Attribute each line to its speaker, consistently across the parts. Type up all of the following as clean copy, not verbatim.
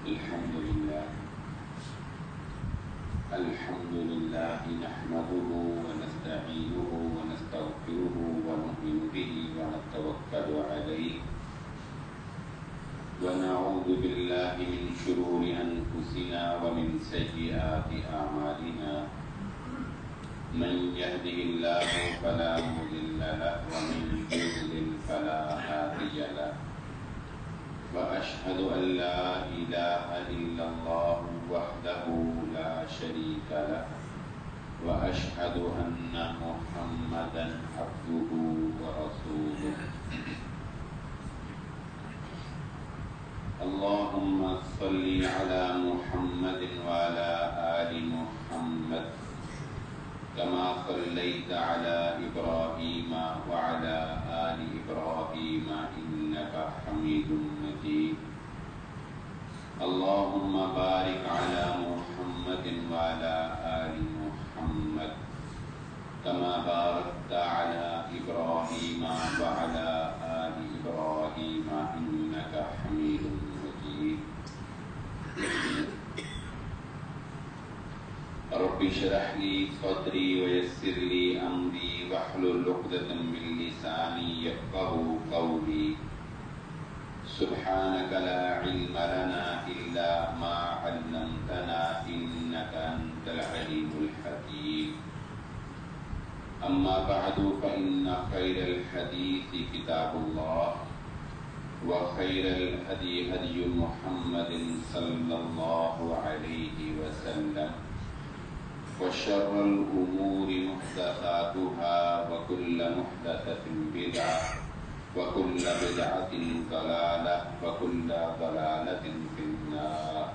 Speaker 1: الحمد لله نحمده ونستعينه ونستغفره ونؤمن به ونتوكل عليه ونعوذ بالله من شرور أنفسنا ومن سيئات أعمالنا من يهده الله فلا مضل له ومن يضلل فلا هادي له وأشهد أن لا إله إلا الله وحده لا شريك له وأشهد أن محمدا عبده ورسوله اللهم صل على محمد وعلى آل محمد كما صليت على إبراهيم وعلى آل إبراهيم إنك حميد مجيد اللهم بارك على محمد وعلى آل محمد كما باركت على إبراهيم وعلى آل إبراهيم إنك حميد مجيد رب اشرح لي صدري ويسر لي أمري واحلل عقدة من لساني يفقهوا قولي سبحانك لا علم لنا إلا ما علمتنا إنك أنت العليم الحكيم أما بعد فإن خير الحديث كتاب الله وخير الهدي هدي محمد صلى الله عليه وسلم وشر الأمور محدثاتها وكل محدثة بدعة وكل بدعة ضلالة وكل ضلالة في النار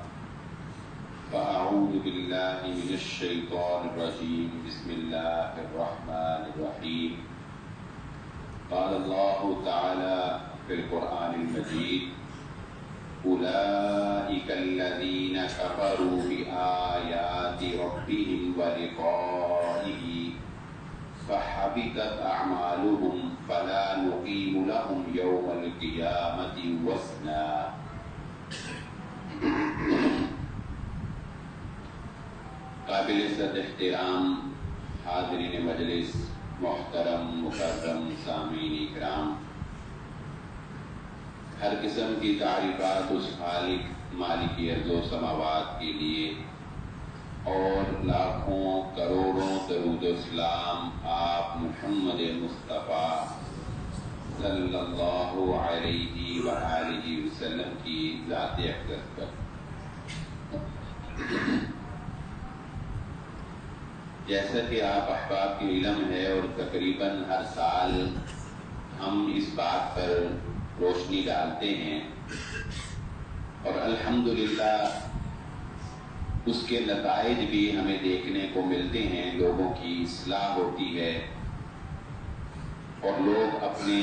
Speaker 1: فأعوذ بالله من الشيطان الرجيم بسم الله الرحمن الرحيم قال الله تعالى في القرآن المجيد أولئك الذين كفروا بآيات ربهم ولقائه فحبطت أعمالهم فلا نقيم لهم يوم القيامة وزنا قابل صد احترام حاضرین مجلس محترم مکرم سامعین اکرام، ہر قسم کی تعریفات اس خالق مالک ارض و سماوات کے لیے اور لاکھوں کروڑوں درود و سلام آپ محمد مصطفیٰ صلی اللہ علیہ وآلہ وسلم کی ذات اقدس پر۔ جیسا کہ آپ احباب کی علم ہے اور تقریباً ہر سال ہم اس بات پر روشنی ڈالتے ہیں اور الحمدللہ اس کے نتائج بھی ہمیں دیکھنے کو ملتے ہیں، لوگوں کی اصلاح ہوتی ہے اور لوگ اپنے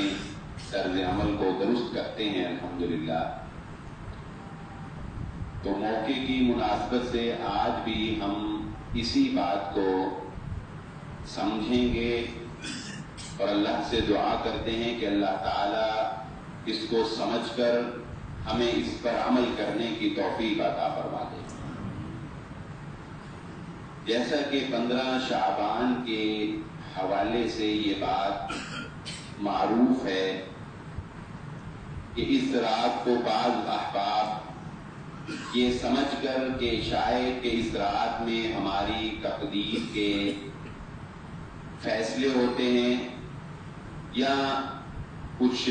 Speaker 1: طرز عمل کو درست کرتے ہیں الحمدللہ۔ تو موقع کی مناسبت سے آج بھی ہم اسی بات کو سمجھیں گے اور اللہ سے دعا کرتے ہیں کہ اللہ تعالیٰ اس کو سمجھ کر ہمیں اس پر عمل کرنے کی توفیق عطا فرما دے۔ جیسا کہ 15 شعبان کے حوالے سے یہ بات معروف ہے کہ اس رات کو بعض احباب یہ سمجھ کر کہ شاید کہ اس رات میں ہماری تقدیر کے فیصلے ہوتے ہیں یا کچھ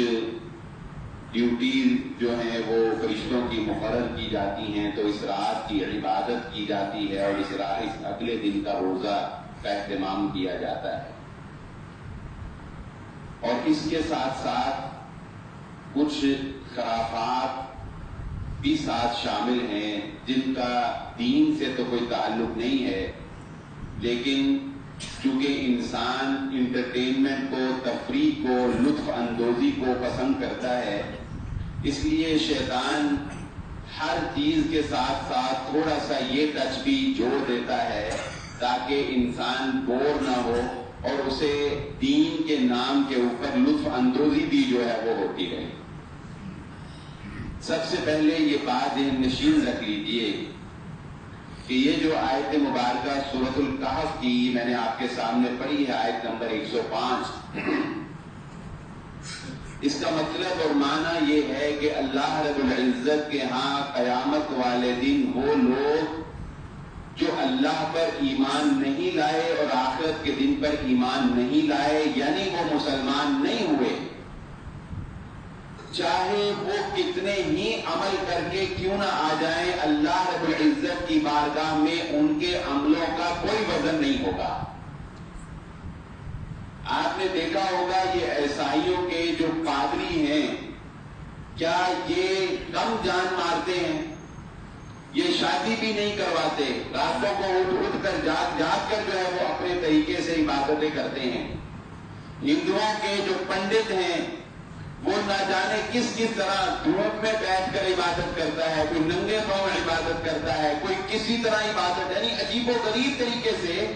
Speaker 1: ڈیوٹیز جو ہیں وہ فرشتوں کی مقرر کی جاتی ہیں، تو اس رات کی عبادت کی جاتی ہے اور اس اگلے دن کا روزہ کا اہتمام کیا جاتا ہے۔ اور اس کے ساتھ ساتھ کچھ خرافات بھی ساتھ شامل ہیں جن کا دین سے تو کوئی تعلق نہیں ہے، لیکن چونکہ انسان انٹرٹینمنٹ کو، تفریح کو، لطف اندوزی کو پسند کرتا ہے، اس لیے شیطان ہر چیز کے ساتھ ساتھ تھوڑا سا یہ ٹچ بھی جوڑ دیتا ہے تاکہ انسان بور نہ ہو اور اسے دین کے نام کے اوپر لطف اندوزی بھی جو ہے وہ ہوتی رہے۔ سب سے پہلے یہ بات ذہن نشین رکھ لیجئے کہ یہ جو آیت مبارکہ سورۃ الکہف کی میں نے آپ کے سامنے پڑھی ہے، آیت نمبر 105، اس کا مطلب اور معنی یہ ہے کہ اللہ رب العزت کے ہاں قیامت والے دن وہ لوگ جو اللہ پر ایمان نہیں لائے اور آخرت کے دن پر ایمان نہیں لائے، یعنی وہ مسلمان نہیں ہوئے، چاہے وہ کتنے ہی عمل کر کے کیوں نہ آ جائیں، اللہ رب العزت کی بارگاہ میں ان کے عملوں کا کوئی وزن نہیں ہوگا۔ آپ نے دیکھا ہوگا یہ عیسائیوں کے جو پادری ہیں، کیا یہ کم جان مارتے ہیں؟ یہ شادی بھی نہیں کرواتے، راتوں کو اٹھ کر جاگ کر جو ہے وہ اپنے طریقے سے عبادتیں کرتے ہیں۔ ہندوؤں کے جو پنڈت ہیں وہ نہ جانے کس طرح دھوپ میں بیٹھ کر عبادت کرتا ہے، کوئی ننگے پاؤں عبادت کرتا ہے، کوئی کسی طرح عبادت، یعنی عجیب و غریب طریقے سے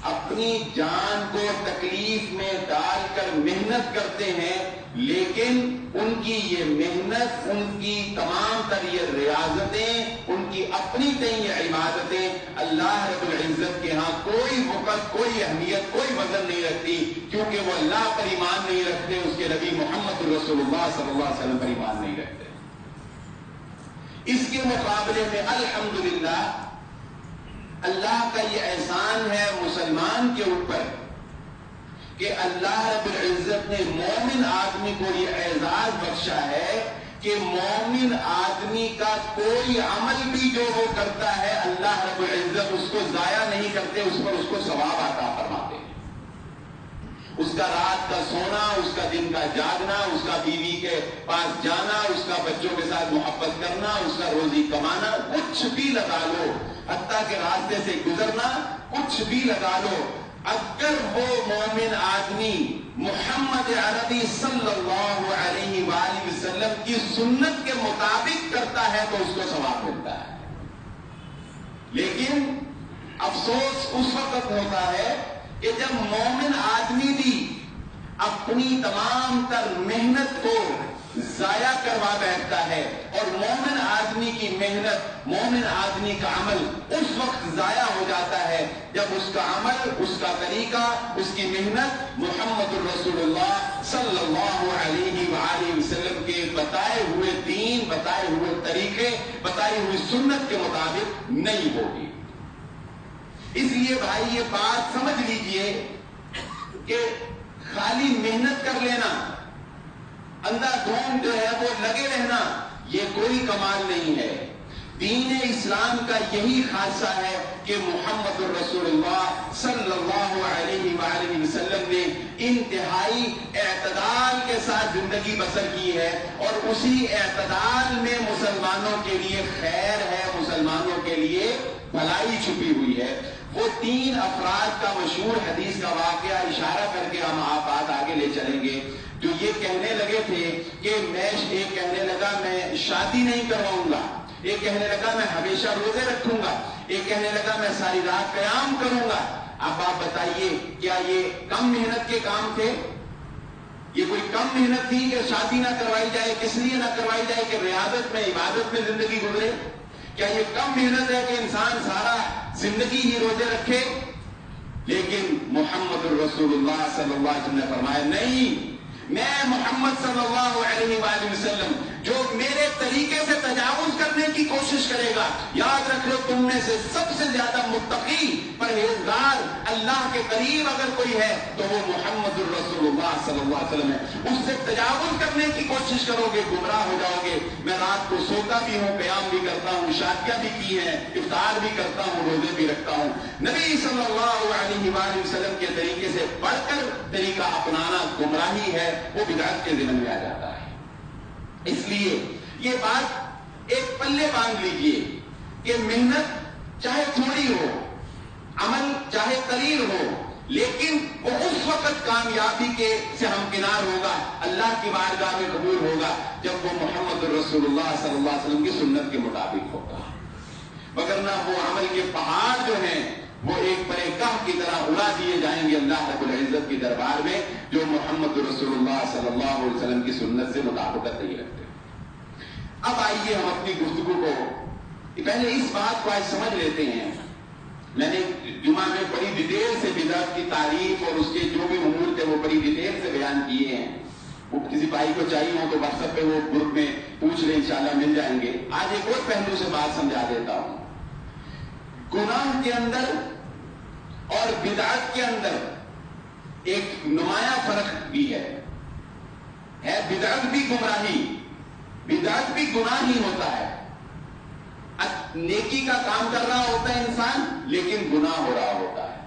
Speaker 1: اپنی جان کو تکلیف میں ڈال کر محنت کرتے ہیں، لیکن ان کی یہ محنت، ان کی تمام تر یہ ریاضتیں، ان کی اپنی یہ عبادتیں اللہ رب العزت کے ہاں کوئی وقت، کوئی اہمیت، کوئی وزن نہیں رکھتی، کیونکہ وہ اللہ پر ایمان نہیں رکھتے، اس کے نبی محمد رسول اللہ صلی اللہ علیہ وسلم پر ایمان نہیں رکھتے۔ اس کے مقابلے میں الحمدللہ اللہ کا یہ احسان ہے مسلمان کے اوپر کہ اللہ رب العزت نے مومن آدمی کو یہ اعزاز بخشا ہے کہ مومن آدمی کا کوئی عمل بھی جو وہ کرتا ہے اللہ رب العزت اس کو ضائع نہیں کرتے، اس پر اس کو ثواب عطا فرماتے ہیں۔ اس کا رات کا سونا، اس کا دن کا جاگنا، اس کا بیوی کے پاس جانا، اس کا بچوں کے ساتھ محبت کرنا، اس کا روزی کمانا، کچھ بھی لگا لو، حتیٰ کہ راستے سے گزرنا، کچھ بھی لگا لو، اگر وہ مومن آدمی محمد عربی صلی اللہ علیہ وآلہ وسلم کی سنت کے مطابق کرتا ہے تو اس کو ثواب ملتا ہے۔ لیکن افسوس اس وقت ہوتا ہے کہ جب مومن آدمی بھی اپنی تمام تر محنت کو ضائع کروا بیٹھتا ہے، اور مومن آدمی کی محنت، مومن آدمی کا عمل اس وقت ضائع ہو جاتا ہے جب اس کا عمل، اس کا طریقہ، اس کی محنت محمد الرسول اللہ صلی اللہ علیہ وآلہ وسلم کے بتائے ہوئے دین، بتائے ہوئے طریقے، بتائی ہوئی سنت کے مطابق نہیں ہوگی۔ اس لیے بھائی یہ بات سمجھ لیجئے کہ خالی محنت کر لینا، اندھا دھند جو ہے وہ لگے رہنا، یہ کوئی کمال نہیں ہے۔ دین اسلام کا یہی خاصہ ہے کہ محمد الرسول اللہ صلی اللہ علیہ وآلہ وسلم نے انتہائی اعتدال کے ساتھ زندگی بسر کی ہے، اور اسی اعتدال میں مسلمانوں کے لیے خیر ہے، مسلمانوں کے لیے بھلائی چھپی ہوئی ہے۔ وہ 3 افراد کا مشہور حدیث کا واقعہ اشارہ کر کے ہم آپ بات آگے لے چلیں گے، جو یہ کہنے لگے تھے کہ ایک کہنے لگا میں شادی نہیں کرواؤں گا، ایک کہنے لگا میں ہمیشہ روزے رکھوں گا، ایک کہنے لگا میں ساری رات قیام کروں گا۔ اب آپ بتائیے کیا یہ کم محنت کے کام تھے؟ یہ کوئی کم محنت تھی کہ شادی نہ کروائی جائے؟ کس لیے نہ کروائی جائے کہ ریاضت میں، عبادت میں زندگی گزرے؟ کیا یہ کم محنت ہے کہ انسان سارا زندگی ہی روزے رکھے؟ لیکن محمد الرسول اللہ صلی اللہ علیہ وسلم نے فرمایا نہیں، میں محمد صلی اللہ علیہ وآلہ وسلم جو میرے طریقے سے تجاوز کرنے کی کوشش کرے گا، یاد رکھ لو تم میں سے سب سے زیادہ متقی، پرہیزگار، اللہ کے قریب اگر کوئی ہے تو وہ محمد الرسول اللہ صلی اللہ علیہ وسلم ہے۔ اس سے تجاوز کرنے کی کوشش کرو گے گمراہ ہو جاؤ گے۔ میں رات کو سوتا بھی ہوں، قیام بھی کرتا ہوں، شادیاں بھی کی ہیں، افطار بھی کرتا ہوں، روزے بھی رکھتا ہوں۔ نبی صلی اللہ علیہ وآلہ وسلم کے طریقے سے بڑھ کر طریقہ اپنانا گمراہی ہے، وہ بدعت کے ذمن میں آ جاتا ہے۔ اس لیے یہ بات ایک پلے باندھ لیجئے کہ محنت چاہے تھوڑی ہو، عمل چاہے قلیل ہو، لیکن وہ اس وقت کامیابی کے سے ہمکنار ہوگا، اللہ کی بارگاہ میں قبول ہوگا جب وہ محمد الرسول اللہ صلی اللہ علیہ وسلم کی سنت کے مطابق ہوگا، وگرنہ وہ عمل کے پہاڑ جو ہیں وہ ایک پر ایک کاہ کی طرح اڑا دیے جائیں گے اللہ رب العزت کی دربار میں، جو محمد رسول اللہ صلی اللہ علیہ وسلم کی سنت سے مطابقت نہیں رکھتے۔ اب آئیے ہم اپنی گفتگو کو پہلے اس بات کو آج سمجھ لیتے ہیں. میں نے جمعہ میں بڑی ڈیٹیل سے بدعت کی تعریف اور اس کے جو بھی امور تھے وہ بڑی ڈیٹیل سے بیان کیے ہیں. وہ کسی بھائی کو چاہیے ہو تو واٹس ایپ پہ وہ گروپ میں پوچھ لیں، انشاءاللہ مل جائیں گے. آج ایک اور پہلو سے بات سمجھا دیتا ہوں. گناہ کے اندر اور بدعت کے اندر ایک نمایاں فرق بھی ہے. بدعت بھی گمراہی، بدعت بھی گناہ ہی ہوتا ہے. نیکی کا کام کر رہا ہوتا ہے انسان لیکن گناہ ہو رہا ہوتا ہے.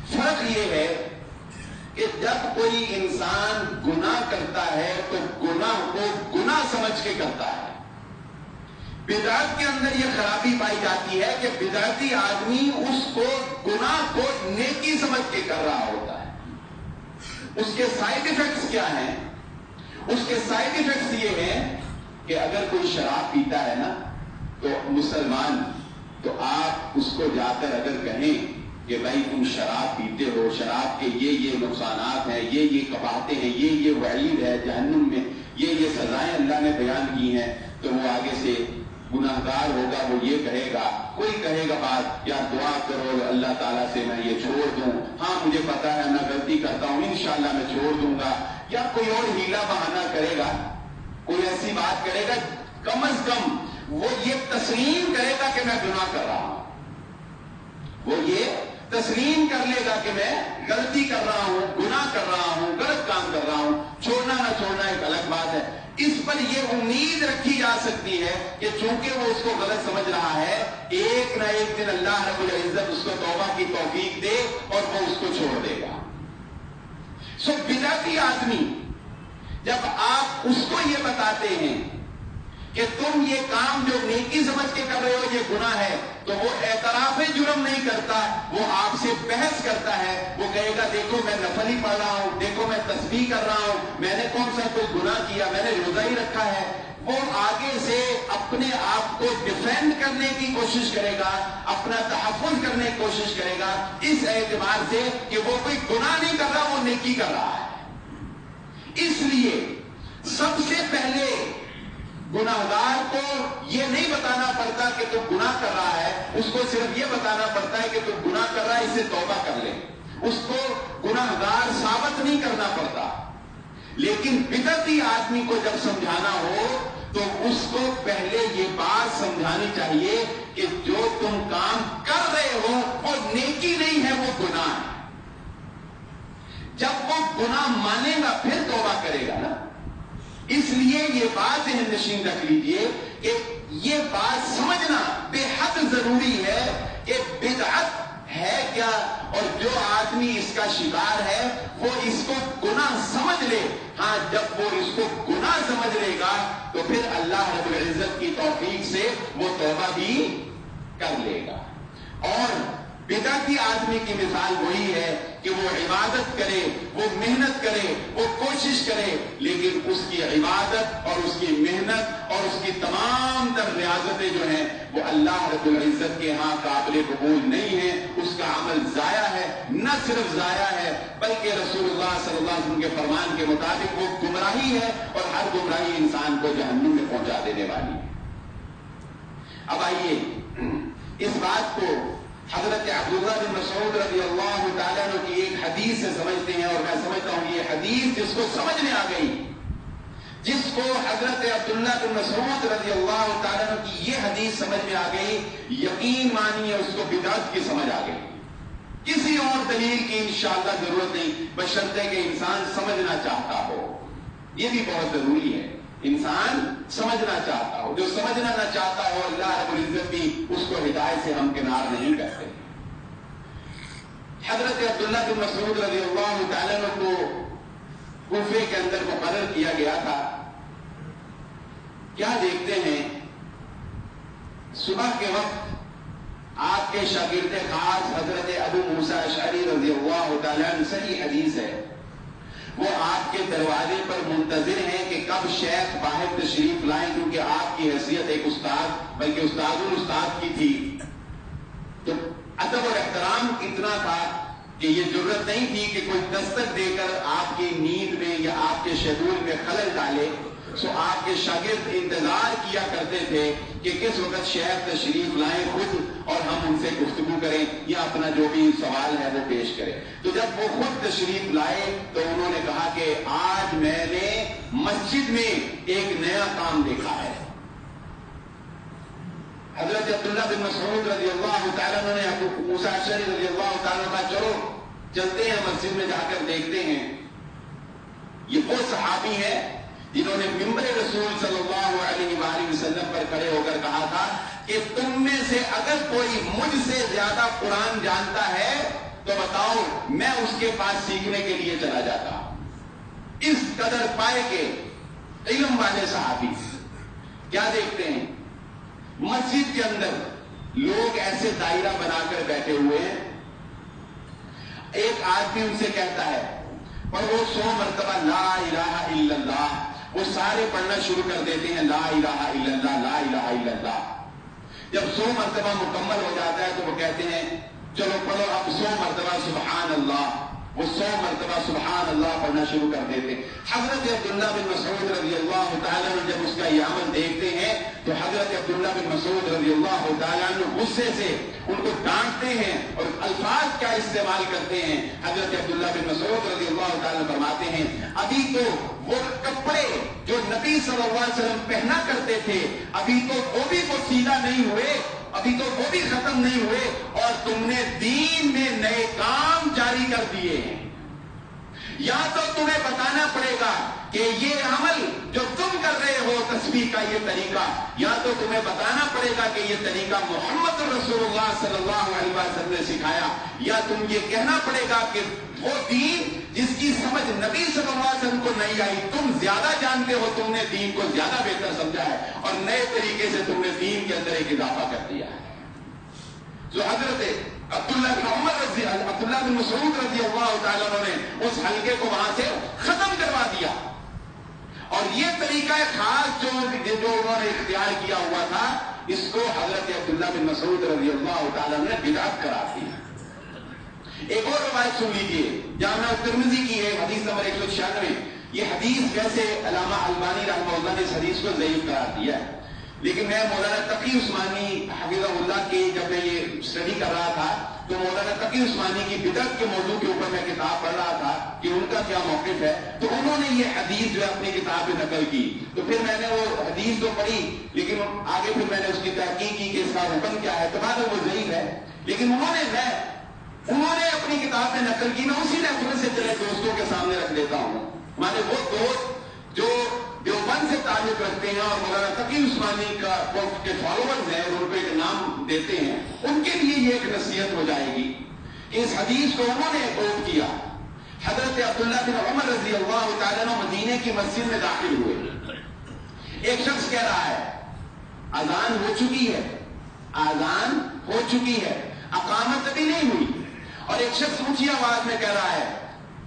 Speaker 1: فرق یہ ہے کہ جب کوئی انسان گناہ کرتا ہے تو گناہ کو گناہ سمجھ کے کرتا ہے. بدعت کے اندر یہ خرابی پائی جاتی ہے کہ بدعتی آدمی اس کو گناہ کو نیکی سمجھ کے کر رہا ہوتا ہے. اس کے سائیڈ ایفیکٹس کیا ہیں؟ اس کے سائیڈ ایفیکٹس یہ ہیں کہ اگر کوئی شراب پیتا ہے نا تو مسلمان، تو آپ اس کو جا کر اگر کہیں کہ بھائی تم شراب پیتے ہو، شراب کے یہ نقصانات ہیں، یہ قباحتیں ہیں، یہ وعید ہے جہنم میں، یہ سزائیں اللہ نے بیان کی ہیں، تو وہ آگے سے گناہگار ہوگا. وہ یہ کہے گا، کوئی کہے گا بات یا دعا کرو اللہ تعالیٰ سے میں یہ چھوڑ دوں، ہاں مجھے پتا ہے میں غلطی کرتا ہوں انشاءاللہ میں چھوڑ دوں گا، یا کوئی اور ہیلا بہانہ کرے گا، کوئی ایسی بات کرے گا. کم از کم وہ یہ تسلیم کرے گا کہ میں گناہ کر رہا ہوں. وہ یہ تسلیم کر لے گا کہ میں غلطی کر رہا ہوں، گناہ کر رہا ہوں، غلط کام کر رہا ہوں. چھوڑنا نہ چھوڑنا ایک الگ بات ہے. اس پر یہ امید رکھی جا سکتی ہے کہ چونکہ وہ اس کو غلط سمجھ رہا ہے، ایک نہ ایک دن اللہ رب العزت اس کو توبہ کی توفیق دے اور وہ اس کو چھوڑ دے گا. بدعتی آدمی جب آپ اس کو یہ بتاتے ہیں کہ تم یہ کام جو نیکی سمجھ کے کر رہے ہو یہ گناہ ہے، تو وہ اعتراف جرم نہیں کرتا، وہ آپ سے بحث کرتا ہے. وہ کہے گا دیکھو میں نفل ہی پڑھ رہا ہوں، دیکھو میں تسبیح کر رہا ہوں، میں نے کون سا کوئی گناہ کیا، میں نے روزہ ہی رکھا ہے. وہ آگے سے اپنے آپ کو ڈیفینڈ کرنے کی کوشش کرے گا، اپنا تحفظ کرنے کی کوشش کرے گا اس اعتبار سے کہ وہ کوئی گناہ نہیں کر رہا، وہ نیکی کر رہا ہے. اس لیے سب سے پہلے گناہگار کو یہ نہیں بتانا پڑتا کہ تو گناہ کر رہا ہے، اس کو صرف یہ بتانا پڑتا ہے کہ تو گناہ کر رہا ہے، اسے توبہ کر لے. اس کو گناہگار ثابت نہیں کرنا پڑتا. لیکن بدعتی آدمی کو جب سمجھانا ہو تو اس کو پہلے یہ بات سمجھانی چاہیے کہ جو تم کام کر رہے ہو وہ نیکی نہیں ہے، وہ گناہ ہے. جب وہ گناہ مانے گا پھر توبہ کرے گا نا. اس لیے یہ بات ذہن نشین رکھ لیجئے کہ یہ بات سمجھنا بے حد ضروری ہے کہ بدعت ہے کیا، اور جو آدمی اس کا شکار ہے وہ اس کو گناہ سمجھ لے. ہاں جب وہ اس کو گناہ سمجھ لے گا تو پھر اللہ رب العزت کی توفیق سے وہ توبہ بھی کر لے گا. اور بدعتی آدمی کی مثال وہی ہے کہ وہ عبادت کرے، وہ محنت کرے، وہ کوشش کرے، لیکن اس کی عبادت اور اس کی محنت اور اس کی تمام تر ریاضتیں جو ہیں وہ اللہ رب العزت کے ہاں قابل قبول نہیں ہیں. اس کا عمل ضائع ہے. نہ صرف ضائع ہے بلکہ رسول اللہ صلی اللہ علیہ وسلم کے فرمان کے مطابق وہ گمراہی ہے، اور ہر گمراہی انسان کو جہنم میں پہنچا دینے والی ہے. اب آئیے اس بات کو حضرت عبداللہ بن مسعود رضی اللہ تعالیٰ عنہ کی ایک حدیث سے سمجھتے ہیں. اور میں سمجھتا ہوں یہ حدیث جس کو سمجھ میں آ گئی، جس کو حضرت عبداللہ بن مسعود رضی اللہ تعالیٰ عنہ کی یہ حدیث سمجھ میں آ گئی، یقین مانیے اس کو بدعت کی سمجھ آ گئی. کسی اور دلیل کی انشاءاللہ ضرورت نہیں، بشرطے کہ انسان سمجھنا چاہتا ہو. یہ بھی بہت ضروری ہے، انسان سمجھنا چاہتا ہو. جو سمجھنا نہ چاہتا ہو اللہ رب العزت بھی اس کو ہدایت سے ہمکنار نہیں کرتے. حضرت عبداللہ بن مسعود رضی اللہ تعالیٰ عنہ کو کوفے کے اندر مقرر کیا گیا تھا. کیا دیکھتے ہیں صبح کے وقت آپ کے شاگرد خاص حضرت ابو موسیٰ اشعری رضی اللہ تعالیٰ عنہ، صحیح حدیث ہے، وہ آپ کے دروازے پر منتظر ہیں کہ کب شیخ باہر تشریف لائیں، کیونکہ آپ کی حیثیت ایک استاد بلکہ استاد الاستاد کی تھی. تو ادب اور احترام اتنا تھا کہ یہ ضرورت نہیں تھی کہ کوئی دستک دے کر آپ کی نیند میں یا آپ کے شیڈول میں خلل ڈالے. سو آپ کے شاگرد انتظار کیا کرتے تھے کہ کس وقت شیخ تشریف لائیں خود اور ہم ان سے گفتگو کریں یا اپنا جو بھی سوال ہے وہ پیش کریں. تو جب وہ خود تشریف لائے تو انہوں نے کہا کہ آج میں نے مسجد میں ایک نیا کام دیکھا ہے. حضرت عبداللہ بن مسعود رضی اللہ تعالیٰ عنہ نے ابو موسیٰ اشعری رضی اللہ تعالیٰ عنہ چلو چلتے ہیں مسجد میں جا کر دیکھتے ہیں. یہ وہ صحابی ہے جنہوں نے ممبر رسول صلی اللہ علیہ وآلہ وسلم پر کھڑے ہو کر کہا تھا کہ تم میں سے اگر کوئی مجھ سے زیادہ قرآن جانتا ہے تو بتاؤ میں اس کے پاس سیکھنے کے لیے چلا جاتا. اس قدر پائے کہ علم والے صحابی کیا دیکھتے ہیں مسجد کے اندر لوگ ایسے دائرہ بنا کر بیٹھے ہوئے ہیں. ایک آدمی ان سے کہتا ہے اور وہ 100 مرتبہ لا الہ الا اللہ، وہ سارے پڑھنا شروع کر دیتے ہیں لا الہ الا اللہ لا الہ الا اللہ. جب 100 مرتبہ مکمل ہو جاتا ہے تو وہ کہتے ہیں چلو پڑھو اب 100 مرتبہ سبحان اللہ. وہ 100 مرتبہ سبحان اللہ پڑھنا شروع کر دیتے ہیں. حضرت عبداللہ بن مسعود رضی اللہ تعالیٰ عنہ جب اس کا یہ عمل دیکھتے ہیں تو حضرت عبداللہ بن مسعود رضی اللہ تعالیٰ عنہ غصے سے ان کو ڈانٹتے ہیں اور الفاظ کیا استعمال کرتے ہیں. حضرت عبداللہ بن مسعود رضی اللہ تعالیٰ فرماتے ہیں ابھی تو وہ کپڑے جو نبی صلی اللہ علیہ وسلم پہنا کرتے تھے ابھی تو وہ بھی پوشیدہ نہیں ہوئے، ابھی تو وہ بھی ختم نہیں ہوئے اور تم نے دین میں نئے کام جاری کر دیے ہیں. یا تو تمہیں بتانا پڑے گا کہ یہ عمل جو تم کر رہے ہو تسبیح کا یہ طریقہ، یا تو تمہیں بتانا پڑے گا کہ یہ طریقہ محمد رسول اللہ صلی اللہ علیہ وسلم نے سکھایا، یا تم یہ کہنا پڑے گا کہ وہ دین جس کی سمجھ نبی صلی اللہ علیہ وسلم کو نہیں آئی تم زیادہ جانتے ہو، تم نے دین کو زیادہ بہتر سمجھا ہے اور نئے طریقے سے تم نے دین کے اندر ایک اضافہ کر دیا ہے. جو حضرت عبداللہ بن مسعود رضی اللہ تعالیٰ عنہ نے اس حلقے کو وہاں سے ختم کروا دیا. اور یہ طریقہ خاص جو انہوں نے اختیار کیا ہوا تھا اس کو حضرت عبداللہ بن مسعود رضی اللہ تعالیٰ عنہ نے بدعت قرار دیا. ایک اور روایت سن لیجیے جامع ترمذی کی ہے حدیث نمبر 196. یہ حدیث ویسے علامہ البانی رحمہ اللہ نے اس حدیث کو ضعیف قرار دیا ہے، لیکن میں مولانا تقی عثمانی حفظہ اللہ کی جب میں یہ اسٹڈی کر رہا تھا تو مولانا تقی عثمانی کی بدعت کے موضوع کے اوپر میں کتاب پڑھ رہا تھا کہ ان کا کیا موقف ہے، تو انہوں نے یہ حدیث جو ہے اپنی کتاب میں نقل کی. تو پھر میں نے وہ حدیث تو پڑھی لیکن آگے پھر میں نے اس کی تحقیق کی کہ اس کا حکم کیا ہے، تو بعد وہ ضعیف ہے. لیکن انہوں نے اپنی کتاب میں نقل کی، میں اسی ریفرنس سے چلے دوستوں کے سامنے رکھ دیتا ہوں. ہمارے وہ دوست جو دیوبند سے تعلق رکھتے ہیں اور مولانا تقی عثمانی کے فالوورز ہیں ان کو ایک نام دیتے ہیں، ان کے لیے یہ ایک نصیحت ہو جائے گی کہ اس حدیث کو انہوں نے کوٹ کیا. حضرت عبداللہ بن عمر رضی اللہ تعالیٰ عنہ مدینے کی مسجد میں داخل ہوئے. ایک شخص کہہ رہا ہے اذان ہو چکی ہے، اذان ہو چکی ہے، اقامت ابھی نہیں ہوئی. اور ایک شخص اونچی آواز میں کہہ رہا ہے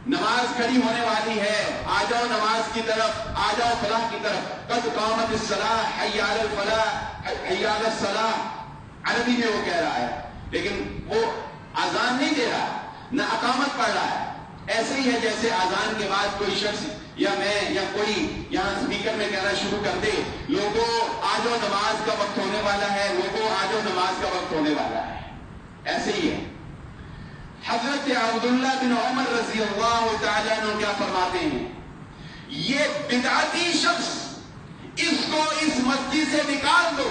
Speaker 1: نماز کھڑی ہونے والی ہے، آ جاؤ نماز کی طرف، آ جاؤ فلاح کی طرف. قد قامت الصلاح حی علی الفلاح حی علی الصلاح عربی میں وہ کہہ رہا ہے، لیکن وہ اذان نہیں دے رہا نہ اقامت پڑھ رہا ہے. ایسے ہی ہے جیسے اذان کے بعد کوئی شخص یا میں یا کوئی یہاں اسپیکر میں کہنا شروع کر دے لوگوں آ جاؤ نماز کا وقت ہونے والا ہے، لوگوں آ جاؤ نماز کا وقت ہونے والا ہے. ایسے ہی ہے. حضرت عبداللہ بن عمر رضی اللہ تعالیٰ عنہ کیا فرماتے ہیں یہ بدعتی شخص اس کو اس مسجد سے نکال دو،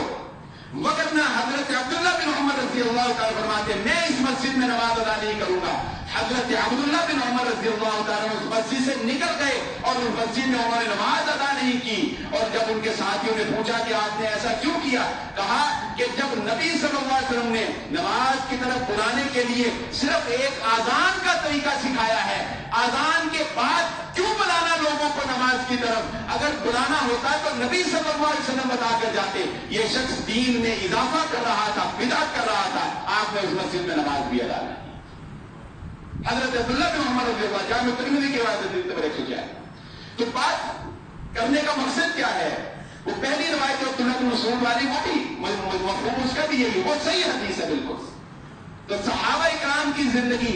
Speaker 1: وگرنہ حضرت عبداللہ بن عمر رضی اللہ تعالیٰ فرماتے ہیں میں اس مسجد میں نماز ادا نہیں کروں گا. حضرت عبداللہ بن عمر رضی اللہ تعالیٰ اس مسجد سے نکل گئے اور اس مسجد میں انہوں نے نماز ادا نہیں کی. اور جب ان کے ساتھیوں نے پوچھا کہ آپ نے ایسا کیوں کیا، کہا کہ جب نبی صلی اللہ علیہ وسلم نے نماز کی طرف بلانے کے لیے صرف ایک اذان کا طریقہ سکھایا ہے، اذان کے بعد کیوں بلانا لوگوں کو نماز کی طرف؟ اگر بلانا ہوتا تو نبی صلی اللہ علیہ وسلم بتا کر جاتے. یہ شخص دین میں اضافہ کر رہا تھا، بدعت کر رہا تھا، آپ نے اس مسجد میں نماز بھی ادا کی. حضرت عبداللہ بن عمر رضی اللہ جامع ترمذی کی روایت حدیث نمبر 106. تو بات کرنے کا مقصد کیا ہے؟ وہ پہلی روایت جو عبداللہ بن مسعود والی وہ بھی مفہوم اس کا بھی یہی، وہ صحیح حدیث ہے بالکل. تو صحابہ کرام کی زندگی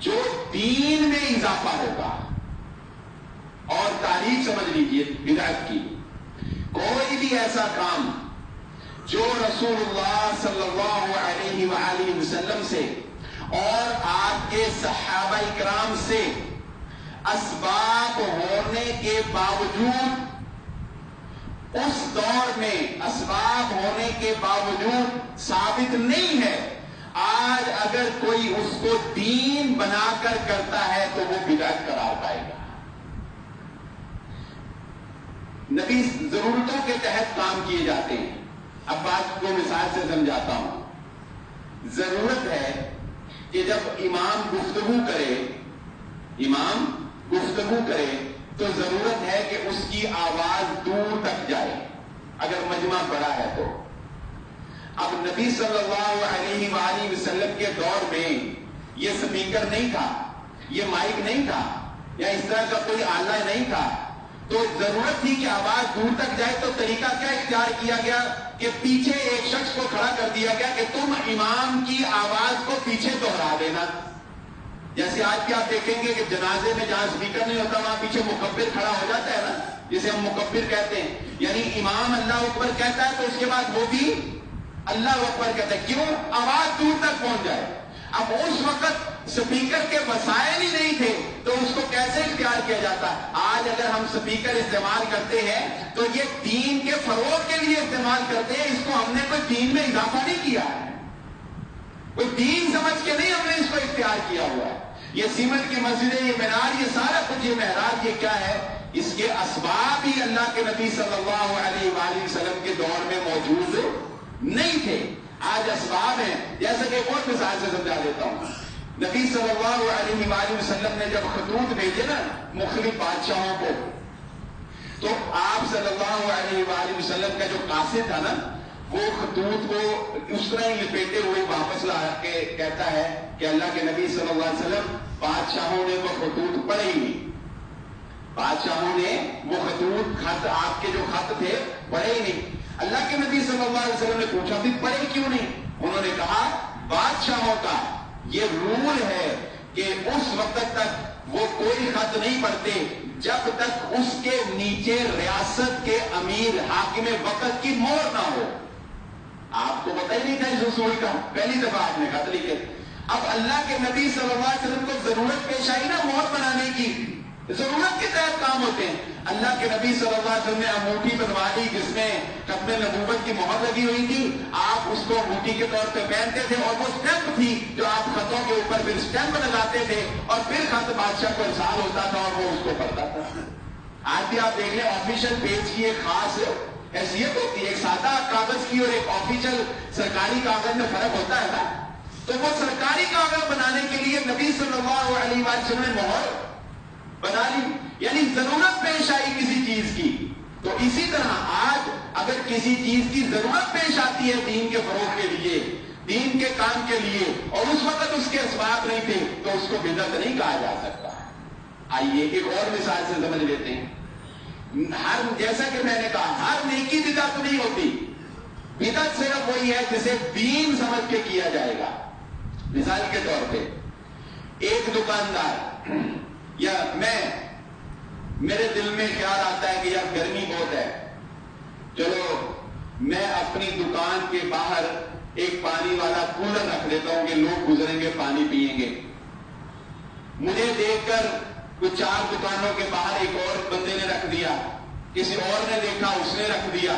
Speaker 1: جو دین میں اضافہ ہوگا. اور تاریخ سمجھ لیجئے بدعت کی. کوئی بھی ایسا کام جو رسول اللہ صلی اللہ علیہ وآلہ وسلم سے اور آپ کے صحابہ کرام سے اسباب ہونے کے باوجود، اس دور میں اسباب ہونے کے باوجود ثابت نہیں ہے، آج اگر کوئی اس کو دین بنا کر کرتا ہے تو وہ بدعت قرار پائے گا. نبی ضرورتوں کے تحت کام کیے جاتے ہیں. اب بات کو مثال سے سمجھاتا ہوں. ضرورت ہے کہ جب امام گفتگو کرے تو ضرورت ہے کہ اس کی آواز دور تک جائے اگر مجمع بڑا ہے تو. اب نبی صلی اللہ علیہ وآلہ وسلم کے دور میں یہ سپیکر نہیں تھا، یہ مائک نہیں تھا، یا اس طرح کا کوئی آلہ نہیں تھا، تو ضرورت تھی کہ آواز دور تک جائے. تو طریقہ کیا اختیار کیا گیا کہ پیچھے ایک شخص کو کھڑا کر دیا گیا کہ تم امام کی آواز کو پیچھے دوہرا دینا. جیسے آج بھی آپ دیکھیں گے کہ جنازے میں جہاں اسپیکر نہیں ہوتا وہاں پیچھے مکبر کھڑا ہو جاتا ہے نا، جسے ہم مکبر کہتے ہیں. یعنی امام اللہ اکبر کہتا ہے تو اس کے بعد وہ بھی اللہ اکبر کہتا ہے. کیوں؟ آواز دور تک پہنچ جائے. اب اس وقت سپیکر کے وسائل ہی نہیں تھے تو اس کو کیسے اختیار کیا جاتا. آج اگر ہم سپیکر استعمال کرتے ہیں تو یہ دین کے فروغ کے لیے استعمال کرتے ہیں. اس کو ہم نے کوئی دین میں اضافہ نہیں کیا ہے، کوئی دین سمجھ کے نہیں ہم نے اس کو اختیار کیا ہوا ہے. یہ سیمنٹ کی مسجدیں، یہ مینار، یہ سارا کچھ، یہ محراب، یہ کیا ہے؟ اس کے اسباب ہی اللہ کے نبی صلی اللہ علیہ وآلہ وسلم کے دور میں موجود نہیں تھے. آج اسباب ہیں. جیسا کہ ایک اور مثال سے سمجھا دیتا ہوں. نبی صلی اللہ علیہ وآلہ وسلم نے جب خطوط بھیجے نا مختلف بادشاہوں کو، تو آپ صلی اللہ علیہ وآلہ وسلم کا جو قاصد تھا نا، وہ خطوط کو اس طرح ہی لپیٹے ہوئے واپس لا کے کہتا ہے کہ اللہ کے نبی صلی اللہ علیہ وسلم بادشاہوں نے وہ خطوط پڑھے ہی نہیں. بادشاہوں نے وہ خط آپ کے جو خط تھے پڑھے ہی نہیں. اللہ کے نبی صلی اللہ علیہ وسلم نے پوچھا بھی پڑھے کیوں نہیں؟ انہوں نے کہا بادشاہوں کا یہ رول ہے کہ اس وقت تک وہ کوئی خط نہیں پڑھتے جب تک اس کے نیچے ریاست کے امیر حاکم وقت کی مہر نہ ہو. آپ کو پتہ ہی نہیں تھا اس اصول کا، پہلی دفعہ آپ نے خط لکھے. اب اللہ کے نبی صلی اللہ علیہ وسلم کو ضرورت پیش آئی نا مہر بنانے کی، ضرورت کے تحت کام ہوتے ہیں. اللہ کے نبی صلی اللہ علیہ وسلم نے انگوٹھی بنوا لی جس میں ختم نبوت کی مہر لگی ہوئی تھی. آپ اس کو انگوٹھی کے طور پہ پہنتے تھے اور وہ اسٹیمپ تھی جو آپ خطوں کے اوپر پھر اسٹیمپ لگاتے تھے اور پھر خط بادشاہ کو ارسال ہوتا تھا اور وہ اس کو پڑھتا تھا. آج بھی آپ دیکھ لیں آفیشل پیج کی ایک خاص حیثیت ہوتی ہے. ایک سادہ کاغذ کی اور ایک آفیشل سرکاری کاغذ میں فرق ہوتا ہے نا. تو وہ سرکاری کاغذ بنانے کے لیے نبی صلی اللہ علیہ وسلم نے مہر بنا لی، یعنی ضرورت پیش آئی کسی چیز کی. تو اسی طرح آج اگر کسی چیز کی ضرورت پیش آتی ہے دین کے فروغ کے لیے، دین کے کام کے لیے، اور اس وقت اس کے اسباب نہیں تھے تو اس کو بدعت نہیں کہا جا سکتا. آئیے ایک اور مثال سے سمجھ لیتے ہیں. جیسا کہ میں نے کہا ہر نیکی بدعت نہیں ہوتی. بدعت صرف وہی ہے جسے دین سمجھ کے کیا جائے گا. مثال کے طور پہ ایک دکاندار یا میرے دل میں خیال آتا ہے کہ یار گرمی بہت ہے، چلو میں اپنی دکان کے باہر ایک پانی والا کولر رکھ دیتا ہوں کہ لوگ گزریں گے پانی پیئیں گے. مجھے دیکھ کر کچھ 4 دکانوں کے باہر ایک اور بندے نے رکھ دیا، کسی اور نے دیکھا اس نے رکھ دیا.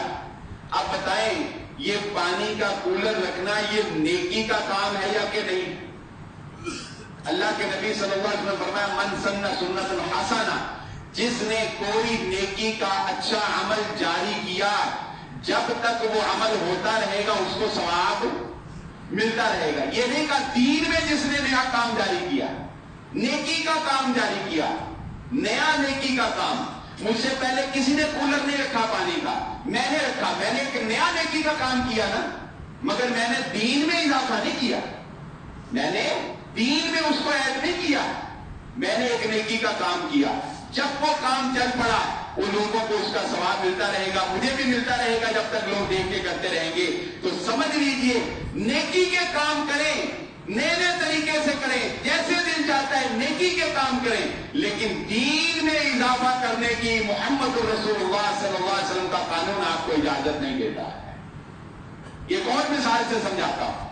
Speaker 1: اب بتائیں یہ پانی کا کولر رکھنا یہ نیکی کا کام ہے یا کہ نہیں؟ اللہ کے نبی صلی اللہ علیہ وسلم فرمایا من سن سنت حسنہ، جس نے کوئی نیکی کا اچھا عمل جاری کیا جب تک وہ عمل ہوتا رہے گا اس کو ثواب ملتا رہے گا. یہ نہیں کہا دین میں جس نے نیا کام جاری کیا، نیکی کا کام جاری کیا، نیا نیکی کا کام. مجھ سے پہلے کسی نے کولر نہیں رکھا پانی کا، میں نے رکھا، میں نے ایک نیا نیکی کا کام کیا نا، مگر میں نے دین میں اضافہ نہیں کیا، میں نے دین میں اس کو ایڈ نہیں کیا، میں نے ایک نیکی کا کام کیا. جب وہ کام چل پڑا ان لوگوں کو اس کا ثواب ملتا رہے گا، مجھے بھی ملتا رہے گا جب تک لوگ دیکھ کے کرتے رہیں گے. تو سمجھ لیجئے نیکی کے کام کریں نئے نئے طریقے سے کریں، جیسے دل چاہتا ہے نیکی کے کام کریں، لیکن دین میں اضافہ کرنے کی محمد الرسول اللہ صلی اللہ علیہ وسلم کا قانون آپ کو اجازت نہیں دیتا ہے۔ ایک اور مثال سے سمجھاتا ہوں۔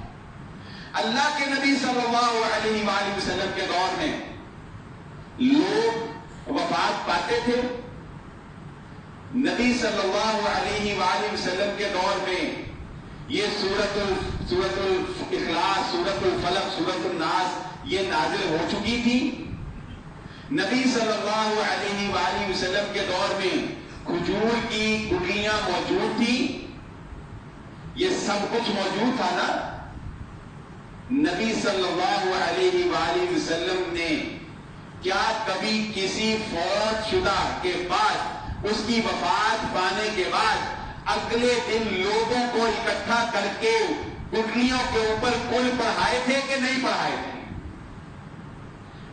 Speaker 1: اللہ کے نبی صلی اللہ علیہ وآلہ وسلم کے دور میں لوگ وفات پاتے تھے۔ نبی صلی اللہ علیہ وآلہ وسلم کے دور میں یہ سورۃ الاخلاص، سورۃ الفلق، سورۃ الناس یہ نازل ہو چکی تھی۔ نبی صلی اللہ علیہ وآلہ وسلم کے دور میں کھجور کی گٹلیاں موجود تھی، یہ سب کچھ موجود تھا نا۔ نبی صلی اللہ علیہ وآلہ وسلم نے کیا کبھی کسی فوت شدہ کے بعد، اس کی وفات پانے کے بعد اگلے دن لوگوں کو اکٹھا کر کے گٹلیوں کے اوپر کل پڑھائے تھے کہ نہیں پڑھائے تھے؟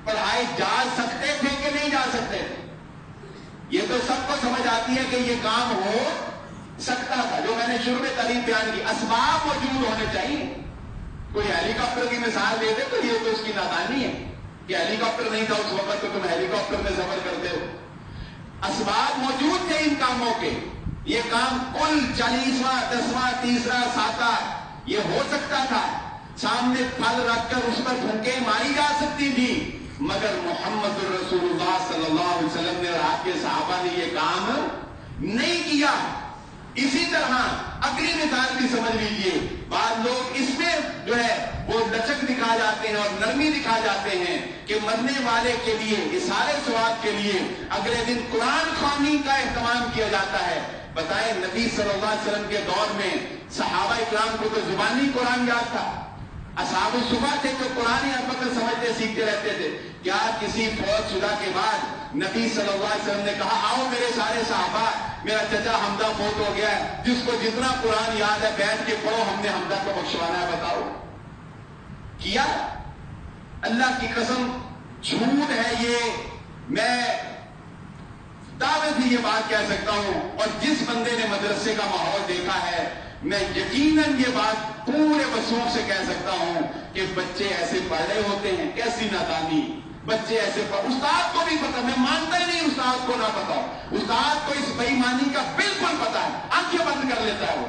Speaker 1: پڑھائے جا سکتے تھے کہ نہیں جا سکتے تھے؟ یہ تو سب کو سمجھ آتی ہے کہ یہ کام ہو سکتا تھا۔ جو میں نے شروع میں تعلیم بیان کی، اسباب موجود ہونے چاہیے۔ کوئی ہیلی کاپٹر کی مثال دے دے تو یہ تو اس کی نادانی ہے کہ ہیلی کاپٹر نہیں تھا اس وقت تو تم ہیلی کاپٹر میں سفر کرتے ہو۔ اسباب موجود تھے ان کاموں کے، یہ کام کل 40واں 10واں 30واں 7واں یہ ہو سکتا تھا۔ سامنے پھل رکھ کر اس پر پھونکیں ماری جا سکتی تھی، مگر محمد الرسول اللہ صلی اللہ علیہ وسلم نے اور آپ کے صحابہ نے یہ کام نہیں کیا۔ اسی طرح اگلی مثال بھی سمجھ لیجئے۔ بعض لوگ اس میں جو ہے وہ لچک دکھا جاتے ہیں اور نرمی دکھا جاتے ہیں کہ مرنے والے کے لیے، اظہار ثواب کے لیے اگلے دن قرآن خوانی کا اہتمام کیا جاتا ہے۔ بتائیں نبی صلی اللہ علیہ وسلم کے دور میں صحابہ اکرام کو تو زبانی قرآن یاد تھا، اصحاب الصفہ تھے تو قرآن ہر وقت سمجھتے سیکھتے رہتے تھے۔ کیا کسی فوت شدہ کے بعد نبی صلی اللہ علیہ وسلم نے کہا آؤ میرے سارے صحابہ، میرا چچا حمزہ فوت ہو گیا ہے، جس کو جتنا قرآن یاد ہے بیٹھ کے پڑھو، ہم نے حمزہ کو بخشوانا ہے، بتاؤ؟ کیا؟ اللہ کی قسم جھوٹ ہے یہ، میں دعوے سے یہ بات کہہ سکتا ہوں، اور جس بندے نے مدرسے کا ماحول دیکھا ہے میں یقیناً یہ بات پورے وثوق سے کہہ سکتا ہوں کہ بچے ایسے پڑھ رہے ہوتے ہیں، کیسی نادانی، بچے ایسے استاد کو بھی پتا، میں مانتا ہی نہیں استاد کو نہ پتا ہو، استاد کو اس بے ایمانی کا بالکل پتا ہے، آنکھیں بند کر لیتا ہے وہ۔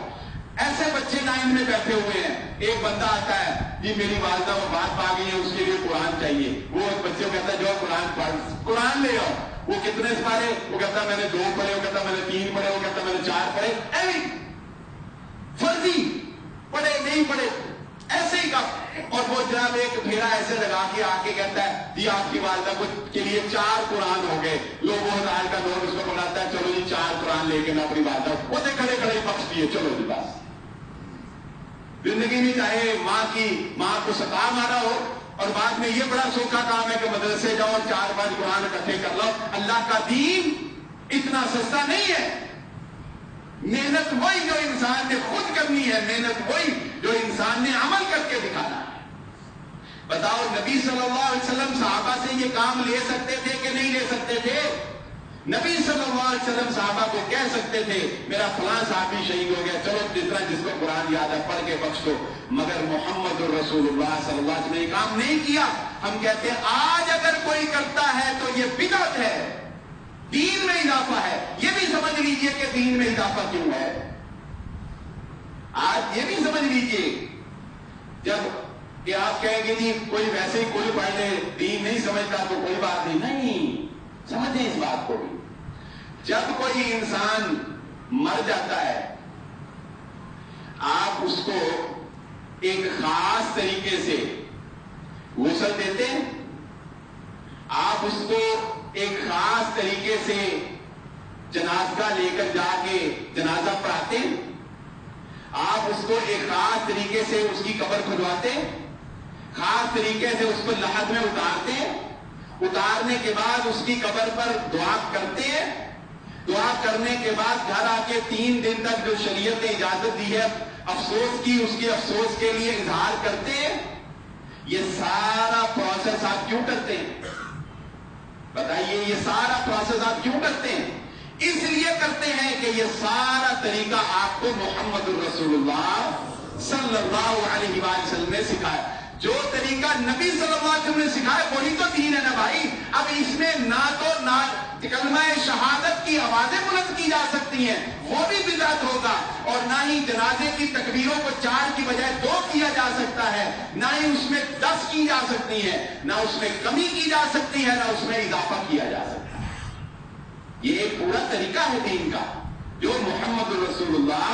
Speaker 1: ایسے بچے لائن میں بیٹھے ہوئے ہیں، ایک بندہ آتا ہے جی میری والدہ وفات پا گئی ہے، اس کے لیے قرآن چاہیے، وہ ایک بچے کو کہتا ہے جو قرآن پڑھ، قرآن لے آؤ، وہ کتنے پڑھے؟ وہ کہتا ہے میں نے 2 پڑھے، وہ کہتا ہے میں نے 3 پڑھے، وہ کہتا ہے میں نے 4 پڑھے، فرضی پڑھے نہیں پڑھے ایسے ہی کا۔ اور وہ جناب ایک پھیرا ایسے لگا کے آ کے کہتا ہے جی آپ کی والدہ کے لیے 4 قرآن ہو گئے، لوگ 1000 کا نوٹ اس کو بناتا ہے، چلو جی 4 قرآن لے کے نہ اپنی والدہ وہ کھڑے کھڑے بخش دیے، چلو جی بس۔ زندگی میں چاہے ماں کو ستا مارا ہو، اور بعد میں یہ بڑا سوکھا کام ہے کہ مدرسے جاؤ اور 4-5 قرآن اکٹھے کر لو۔ اللہ کا دین اتنا سستا نہیں ہے۔ محنت وہی جو انسان نے خود کرنی ہے، محنت وہی جو انسان نے عمل کر کے دکھانا ہے۔ بتاؤ نبی صلی اللہ علیہ وسلم صحابہ سے یہ کام لے سکتے تھے کہ نہیں لے سکتے تھے؟ نبی صلی اللہ علیہ وسلم صحابہ کو کہہ سکتے تھے میرا فلاں صحابی شہید ہو گیا، چلو جس کو قرآن یاد ہے پڑھ کے بخش دو، مگر محمد الرسول اللہ صلی اللہ علیہ وسلم نے یہ کام نہیں کیا۔ ہم کہتے ہیں آج اگر کوئی کرتا ہے تو یہ بدعت ہے، دین میں اضافہ ہے۔ یہ بھی سمجھ لیجئے کہ دین میں اضافہ کیوں ہے۔ آج یہ بھی سمجھ لیجئے، جب کہ آپ کہیں گے جی کوئی ویسے ہی کوئی پڑھ لے دین نہیں سمجھتا تو کوئی بات نہیں، سمجھیں اس بات کو بھی۔ جب کوئی انسان مر جاتا ہے آپ اس کو ایک خاص طریقے سے غسل دیتے ہیں، آپ اس کو ایک خاص طریقے سے جنازہ لے کر جا کے جنازہ پڑھاتے ہیں، آپ اس کو ایک خاص طریقے سے اس کی قبر کھدواتے ہیں، خاص طریقے سے اس کو لحد میں اتارتے ہیں، اتارنے کے بعد اس کی قبر پر دعا کرتے ہیں، دعا کرنے کے بعد گھر آ کے 3 دن تک جو شریعت نے اجازت دی ہے افسوس کی، اس کے افسوس کے لیے اظہار کرتے ہیں۔ یہ سارا پروسیس آپ کیوں کرتے ہیں؟ بتائیے یہ سارا پروسیس آپ کیوں کرتے ہیں؟ اس لیے کرتے ہیں کہ یہ سارا طریقہ آپ کو محمد الرسول اللہ صلی اللہ علیہ وآلہ وسلم نے سکھایا۔ جو طریقہ نبی صلی اللہ علیہ وسلم نے سکھایا وہی تو دین ہے نا بھائی. اب اس میں نہ کلمہ شہادت کی آوازیں بلند کی جا سکتی ہیں، وہ بھی بدعت ہوگا، اور نہ ہی جنازے کی تکبیروں کو 4 کی بجائے 2 کیا جا سکتا ہے، نہ ہی اس میں 10 کی جا سکتی ہیں، نہ اس میں کمی کی جا سکتی ہے، نہ اس میں اضافہ کیا جا سکتا ہے. یہ ایک پورا طریقہ ہے دین کا جو محمد رسول اللہ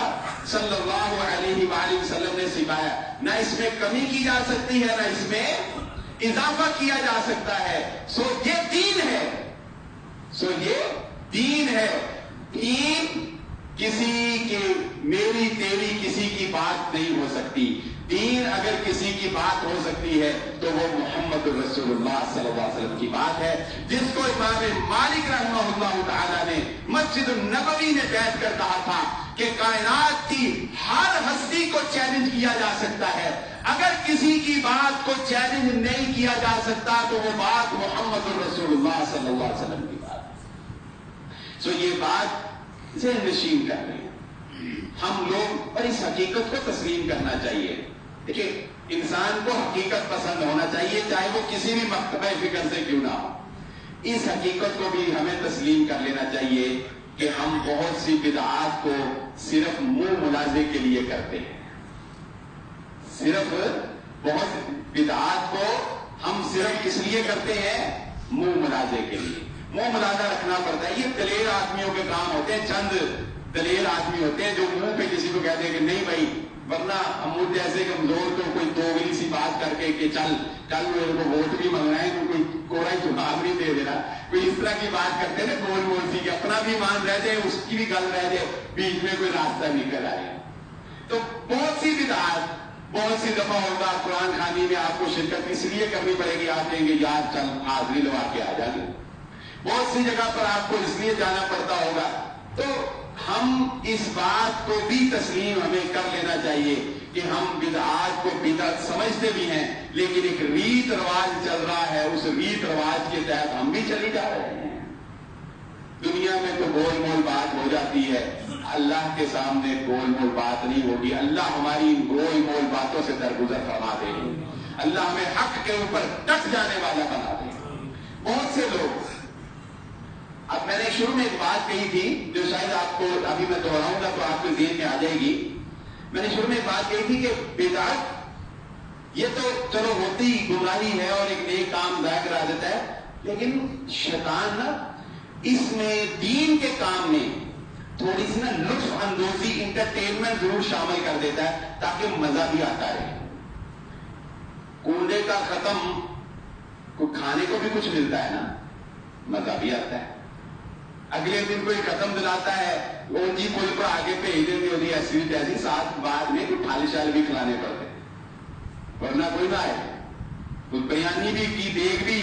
Speaker 1: صلی اللہ علیہ وآلہ وسلم نے سکھایا. نہ اس میں کمی کی جا سکتی ہے، نہ اس میں اضافہ کیا جا سکتا ہے. سو یہ دین ہے، یہ دین ہے. دین کسی کی، میری تیری کسی کی بات نہیں ہو سکتی. دین اگر کسی کی بات ہو سکتی ہے تو وہ محمد رسول اللہ صلی اللہ علیہ وسلم کی بات ہے، جس کو امام مالک رحمہ اللہ تعالی نے مسجد النبوی میں بیٹھ کر کہا تھا کہ کائنات کی ہر ہستی کو چیلنج کیا جا سکتا ہے، اگر کسی کی بات کو چیلنج نہیں کیا جا سکتا تو وہ بات محمد رسول اللہ صلی اللہ علیہ وسلم کی بات ہے. سو یہ بات ذہن نشین کر رہے ہیں ہم لوگ، اور اس حقیقت کو تسلیم کرنا چاہیے. دیکھیے انسان کو حقیقت پسند ہونا چاہیے، چاہے وہ کسی بھی مکتبہ فکر سے کیوں نہ ہو. اس حقیقت کو بھی ہمیں تسلیم کر لینا چاہیے کہ ہم بہت سی بدعات کو صرف منہ ملازے کے لیے کرتے ہیں. صرف بہت بدعات کو ہم صرف کس لیے کرتے ہیں؟ منہ ملازے کے لیے. منہ ملازہ رکھنا پڑتا ہے. یہ دلیر آدمیوں کے کام ہوتے ہیں، چند دلیر آدمی ہوتے ہیں جو منہ پہ کسی کو کہتے ہیں کہ نہیں بھائی، ورنہ ہم جیسے کمزور تو کوئی دوگلی سی بات کر کے کہ چل میرے کو ووٹ بھی منگنا ہے، کوئی کوڑا چناؤ نہیں دے دینا، کوئی اس طرح کی بات کرتے ہیں نا، بول سی کہ اپنا بھی ایمان رہ جائے، اس کی بھی گل رہ جائے، بیچ میں کوئی راستہ نکل آئے. تو بہت سی بدعات بہت سی دفعہ ہوگا قرآن خوانی میں آپ کو شرکت اس لیے کرنی پڑے گی، آپ کہیں گے یار چل حاضری لوا کے آ جائیں گے. بہت سی جگہ پر آپ کو اس لیے جانا پڑتا ہوگا. تو ہم اس بات کو بھی تسلیم ہمیں کر لینا چاہیے کہ ہم بدعات کو بدعت سمجھتے بھی ہیں، لیکن ایک ریت رواج چل رہا ہے، اس ریت رواج کے تحت ہم بھی چلی جا رہے ہیں. دنیا میں تو گول مول بات ہو جاتی ہے، اللہ کے سامنے گول مول بات نہیں ہوگی. اللہ ہماری ان گول مول باتوں سے درگزر فرما دے، اللہ ہمیں حق کے اوپر ڈٹ جانے والا بنا دے. بہت سے لوگ، اب میں نے شروع میں ایک بات کہی تھی جو شاید آپ کو ابھی میں دہراؤں گا تو آپ کے ذہن میں آ جائے گی. میں نے شروع میں ایک بات کہی تھی کہ بدعت یہ تو چلو ہوتی گمراہی ہے اور ایک نیک کام ضائع کرا دیتا ہے، لیکن شیطان نا اس میں دین کے کام میں تھوڑی سی نا لطف اندوزی، انٹرٹینمنٹ ضرور شامل کر دیتا ہے تاکہ مزہ بھی آتا رہے. کنڈے کا ختم کو کھانے کو بھی کچھ ملتا ہے نا، مزہ بھی آتا ہے. اگلے دن کوئی ختم دلاتا ہے، وہ جی پل پر آگے بھیج دیں گے، ایسی تیسی ساتھ بعد میں کوئی تھالے شالے بھی کھلانے پڑتے ہیں، ورنہ کوئی نہ آئے. کچھ بریانی بھی کی دیگ بھی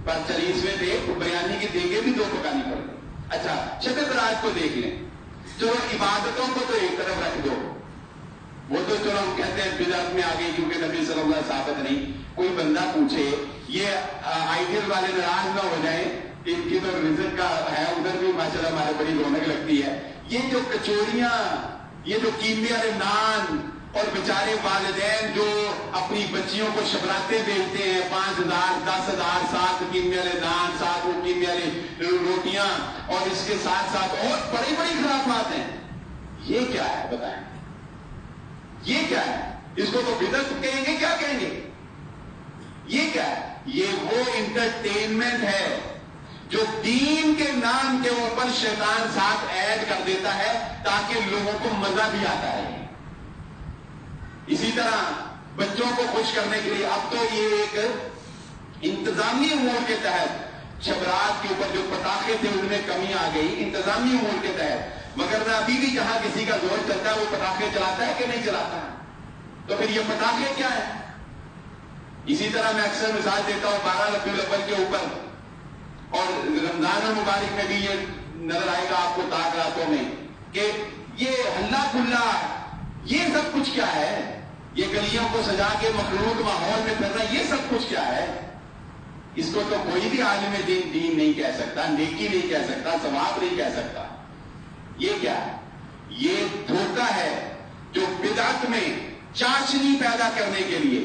Speaker 1: پر 40ویں تھے، بریانی کی دیگیں بھی 2 پکانی پڑتی. اچھا شب برات کو دیکھ لیں، چلو عبادتوں کو تو ایک طرف رکھ دو، وہ تو چلو ہم کہتے ہیں بدعت میں آ گئی کیونکہ نبی صلی اللہ علیہ وسلم ثابت نہیں. کوئی بندہ پوچھے، یہ آئیڈیل والے ناراض نہ ہو جائیں، ان کی تو رزق کا ہے، ادھر بھی ماشاءاللہ ہمارے بڑی رونق لگتی ہے. یہ جو کچوریاں، یہ جو قیمتی والے نان، اور بیچارے والدین جو اپنی بچیوں کو شبراتے بیچتے ہیں 5,000 10,000 ساتھ قیمتی والے نان، ساتھ وہ قیمتی والے روٹیاں، اور اس کے ساتھ ساتھ اور بڑی بڑی خرافات ہیں. یہ کیا ہے بتائیں؟ یہ کیا ہے؟ اس کو تو بدعت کہیں گے، کیا کہیں گے؟ یہ کیا ہے؟ یہ وہ انٹرٹینمنٹ ہے جو دین کے نام کے اوپر شیطان ساتھ ایڈ کر دیتا ہے تاکہ لوگوں کو مزہ بھی آتا ہے. اسی طرح بچوں کو خوش کرنے کے لیے اب تو یہ ایک انتظامی امور کے تحت شبرات کے اوپر جو پٹاخے تھے ان میں کمی آ گئی انتظامی امور کے تحت. مگر نہ ابھی بھی جہاں کسی کا زور چلتا ہے وہ پٹاخے چلاتا ہے کہ نہیں چلاتا ہے؟ تو پھر یہ پٹاخے کیا ہے؟ اسی طرح میں اکثر مثال دیتا ہوں 12 ربیع الاول کے اوپر، اور رمضان المبارک میں بھی یہ نظر آئے گا آپ کو تاکراتوں میں کہ یہ ہلا کلا، یہ سب کچھ کیا ہے؟ یہ گلیوں کو سجا کے مخلوق ماحول میں پھرنا، یہ سب کچھ کیا ہے؟ اس کو تو کوئی بھی عالم دین نہیں کہہ سکتا، نیکی نہیں کہہ سکتا، ثواب نہیں کہہ سکتا. یہ کیا ہے؟ یہ دھوکہ ہے جو بدعت میں چاشنی پیدا کرنے کے لیے،